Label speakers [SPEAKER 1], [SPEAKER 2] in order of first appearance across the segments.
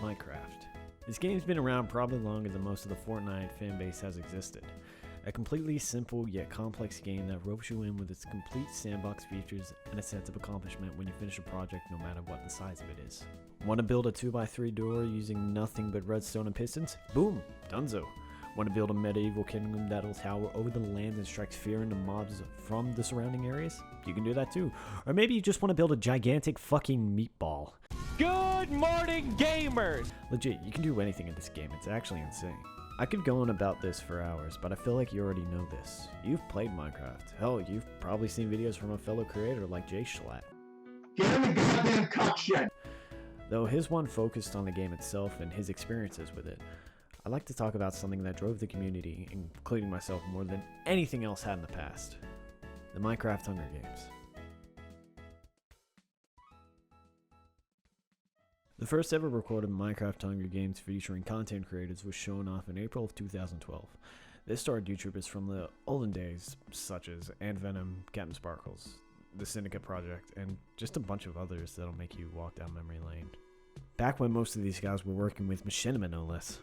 [SPEAKER 1] Minecraft. This game's been around probably longer than most of the Fortnite fanbase has existed. A completely simple yet complex game that ropes you in with its complete sandbox features and a sense of accomplishment when you finish a project no matter what the size of it is. Want to build a 2x3 door using nothing but redstone and pistons? Boom! Dunzo! Want to build a medieval kingdom that'll tower over the lands and strike fear into mobs from the surrounding areas? You can do that too. Or maybe you just want to build a gigantic fucking meatball.
[SPEAKER 2] Good morning, gamers!
[SPEAKER 1] Legit, you can do anything in this game. It's actually insane. I could go on about this for hours, but I feel like you already know this. You've played Minecraft. Hell, you've probably seen videos from a fellow creator like Jschlatt.
[SPEAKER 3] Get in the goddamn cockshed!
[SPEAKER 1] Though his one focused on the game itself and his experiences with it, I'd like to talk about something that drove the community, including myself, more than anything else had in the past. The Minecraft Hunger Games. The first ever recorded Minecraft Hunger Games featuring content creators was shown off in April of 2012. This starred YouTubers from the olden days, such as AntVenom, Captain Sparkles, the Syndicate Project, and just a bunch of others that'll make you walk down memory lane. Back when most of these guys were working with Machinima, no less.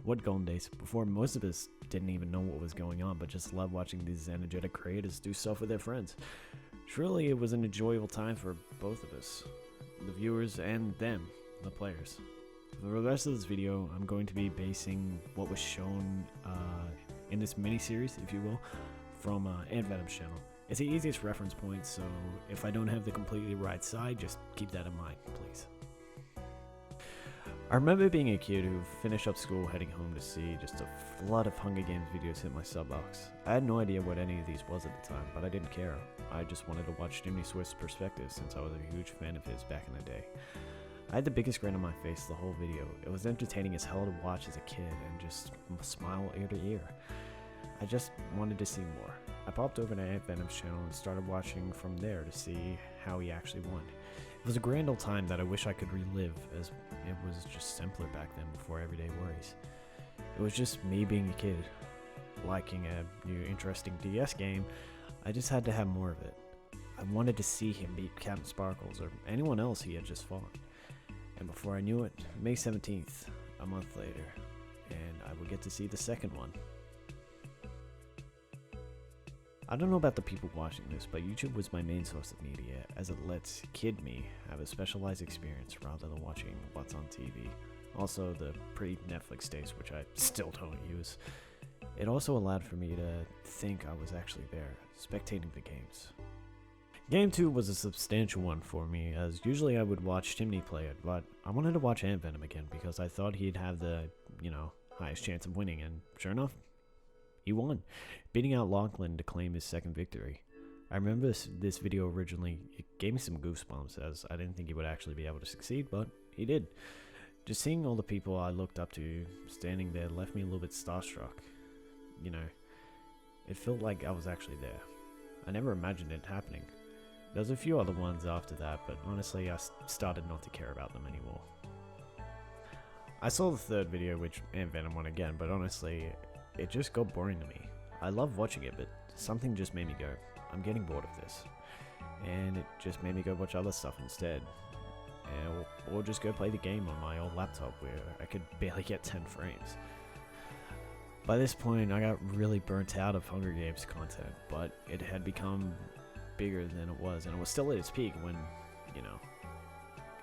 [SPEAKER 1] What golden days, before most of us didn't even know what was going on, but just loved watching these energetic creators do stuff with their friends. Truly, it was an enjoyable time for both of us. The viewers and them, the players. For the rest of this video, I'm going to be basing what was shown in this mini-series, if you will, from AntVenom's channel. It's the easiest reference point, so if I don't have the completely right side, just keep that in mind, please. I remember being a kid who finished up school heading home to see just a flood of Hunger Games videos hit my sub box. I had no idea what any of these was at the time, but I didn't care. I just wanted to watch Jimmy Swift's perspective since I was a huge fan of his back in the day. I had the biggest grin on my face the whole video. It was entertaining as hell to watch as a kid and just smile ear to ear. I just wanted to see more. I popped over to AntVenom's channel and started watching from there to see how he actually won. It was a grand old time that I wish I could relive, as it was just simpler back then before everyday worries. It was just me being a kid, liking a new interesting DS game. I just had to have more of it. I wanted to see him beat Captain Sparkles or anyone else he had just fought. And before I knew it, May 17th, a month later, and I would get to see the second one. I don't know about the people watching this, but YouTube was my main source of media, as it lets kid me have a specialized experience rather than watching what's on TV. Also, the pre-Netflix days, which I still don't use. It also allowed for me to think I was actually there, spectating the games. Game 2 was a substantial one for me, as usually I would watch Chimney play it, but I wanted to watch AntVenom again because I thought he'd have the, highest chance of winning, and sure enough, he won, beating out Lachlan to claim his second victory. I remember this video originally, it gave me some goosebumps as I didn't think he would actually be able to succeed, but he did. Just seeing all the people I looked up to standing there left me a little bit starstruck. It felt like I was actually there. I never imagined it happening. There was a few other ones after that, but honestly I started not to care about them anymore. I saw the third video, which AntVenom won again, but honestly, it just got boring to me. I love watching it, but something just made me go, I'm getting bored of this. And it just made me go watch other stuff instead. Or just go play the game on my old laptop where I could barely get 10 frames. By this point, I got really burnt out of Hunger Games content, but it had become bigger than it was, and it was still at its peak when,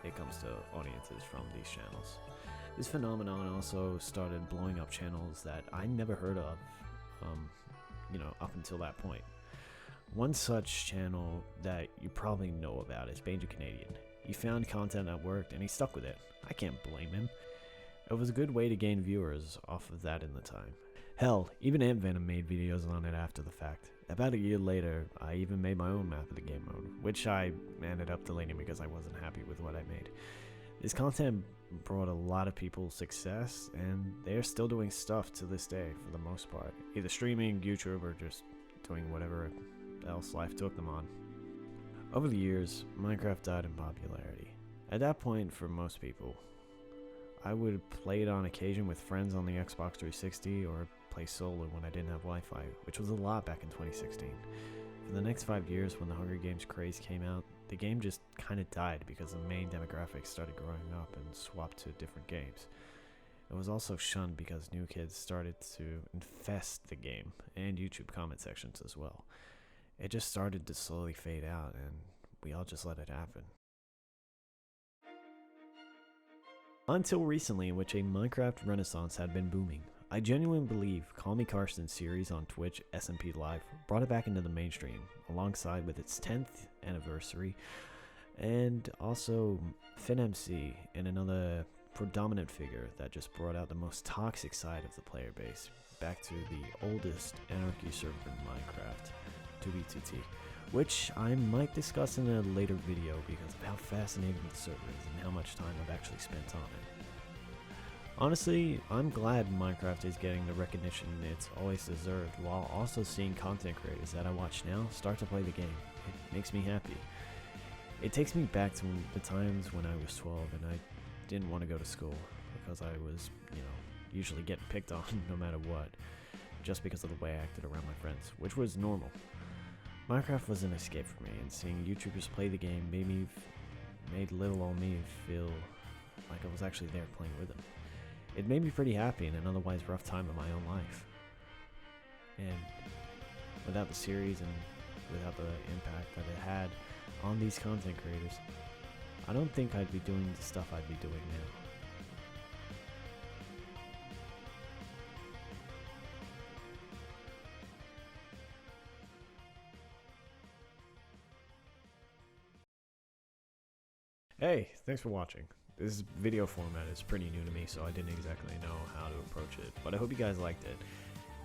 [SPEAKER 1] it comes to audiences from these channels. This phenomenon also started blowing up channels that I never heard of, up until that point. One such channel that you probably know about is TheBajanCanadian. He found content that worked and he stuck with it. I can't blame him. It was a good way to gain viewers off of that in the time. Hell, even AntVenom made videos on it after the fact. About a year later, I even made my own map of the game mode, which I ended up deleting because I wasn't happy with what I made. This content brought a lot of people success, and they're still doing stuff to this day for the most part. Either streaming, YouTube, or just doing whatever else life took them on. Over the years, Minecraft died in popularity. At that point, for most people, I would play it on occasion with friends on the Xbox 360 or play solo when I didn't have Wi-Fi, which was a lot back in 2016. For the next 5 years, when the Hunger Games craze came out, the game just kind of died because the main demographic started growing up and swapped to different games. It was also shunned because new kids started to infest the game and YouTube comment sections as well. It just started to slowly fade out, and we all just let it happen. Until recently, in which a Minecraft renaissance had been booming. I genuinely believe CallMeCarson series on Twitch SMP Live brought it back into the mainstream, alongside with its 10th anniversary, and also FinMC and another predominant figure that just brought out the most toxic side of the player base back to the oldest anarchy server in Minecraft, 2b2t, which I might discuss in a later video because of how fascinating the server is and how much time I've actually spent on it. Honestly, I'm glad Minecraft is getting the recognition it's always deserved, while also seeing content creators that I watch now start to play the game. It makes me happy. It takes me back to the times when I was 12 and I didn't want to go to school because I was, usually getting picked on no matter what, just because of the way I acted around my friends, which was normal. Minecraft was an escape for me, and seeing YouTubers play the game made little old me feel like I was actually there playing with them. It made me pretty happy in an otherwise rough time in my own life. And without the series and without the impact that it had on these content creators, I don't think I'd be doing the stuff I'd be doing now. Hey, thanks for watching. This video format is pretty new to me, so I didn't exactly know how to approach it, but I hope you guys liked it.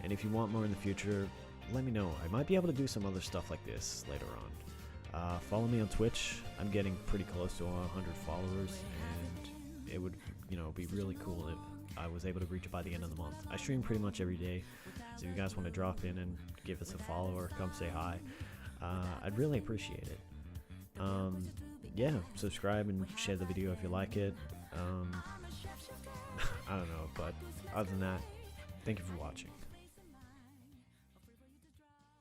[SPEAKER 1] And if you want more in the future, let me know. I might be able to do some other stuff like this later on. Follow me on Twitch. I'm getting pretty close to 100 followers, and it would, be really cool if I was able to reach it by the end of the month. I stream pretty much every day, so if you guys want to drop in and give us a follow or come say hi, I'd really appreciate it. Yeah, subscribe and share the video if you like it. I don't know, but other than that, thank you for watching.